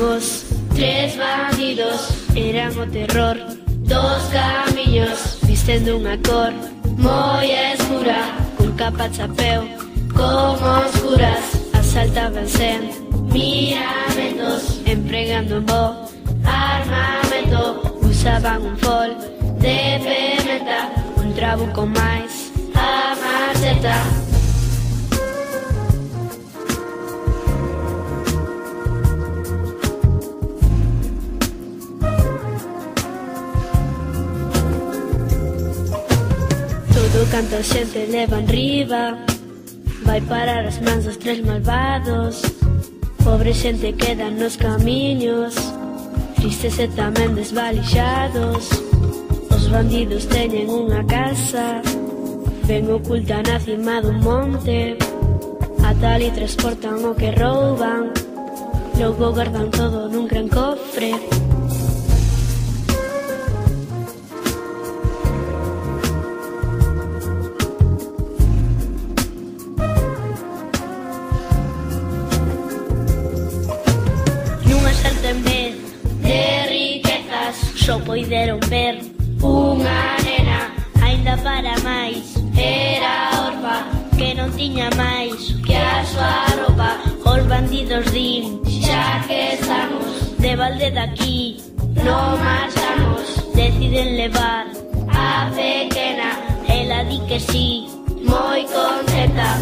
os tres bandidos, eran o terror dos camiños, vistendo unha cor moi escura, con capa chapeu como oscuras, asaltaban sen miramentos, empregando bo armamento, usaban un fol de pimenta, un trabuco máis a maceta. Todo canto a xente leva en riba, vai parar as mans dos tres malvados. Pobre xente quedan nos camiños, tristes e tamén desvalixados. Os bandidos teñen unha casa ben oculta na cima dun monte, ata ali transportan o que rouban, logo guardan todo nun gran cofre. En vez de riquezas só poideron ver unha nena, aínda para máis era orfa, que non tiña máis que a súa roupa. Os bandidos din, xa que estamos de balde daqui non marchamos, deciden levar a pequena, ela di que sí, moi contenta.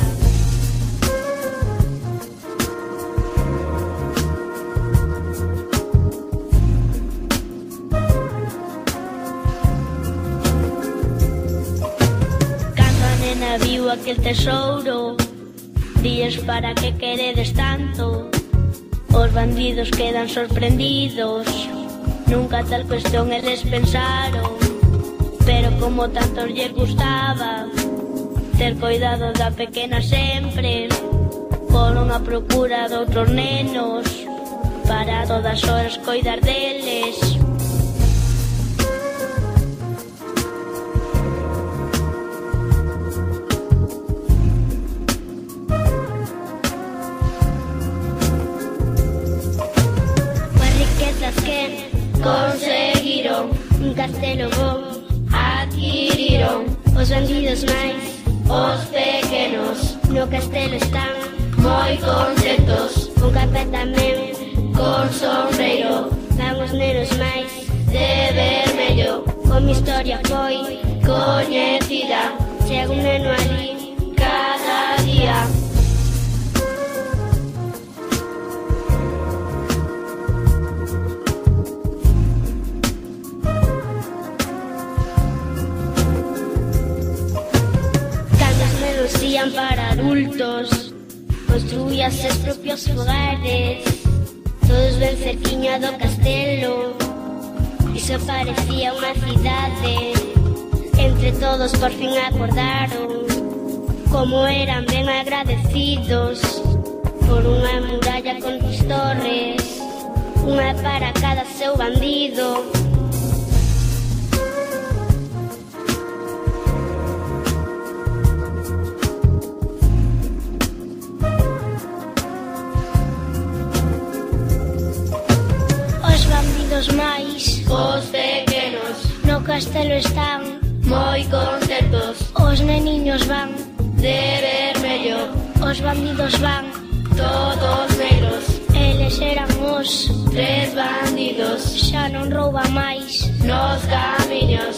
Viu aquel tesouro, días para que queredes tanto. Os bandidos quedan sorprendidos, nunca tal cuestión eles pensaron, pero como tanto lles gustaba ter cuidado da pequena sempre, foron a procura de outros nenos para todas horas coidar deles. Que conseguiron un castelo bon, adquiriron os bandidos máis os pequenos, no castelo están moi contentos, un café tamén con sombreiro, van os nenos máis de vermello, con mi historia foi coñecida, chega un neno ali cada día. Ían para adultos, construías os propios fogares, todos ben cerquiña do castelo, iso parecía unha cidade. Entre todos por fin acordaron como eran ben agradecidos por unha muralla con 3 torres, unha para cada seu bandido. Os máis, os pequenos, no castelo están moi contentos. Os neniños van de vermello, os bandidos van todos negros. Eles eran os tres bandidos, xa non rouban máis nos camiños.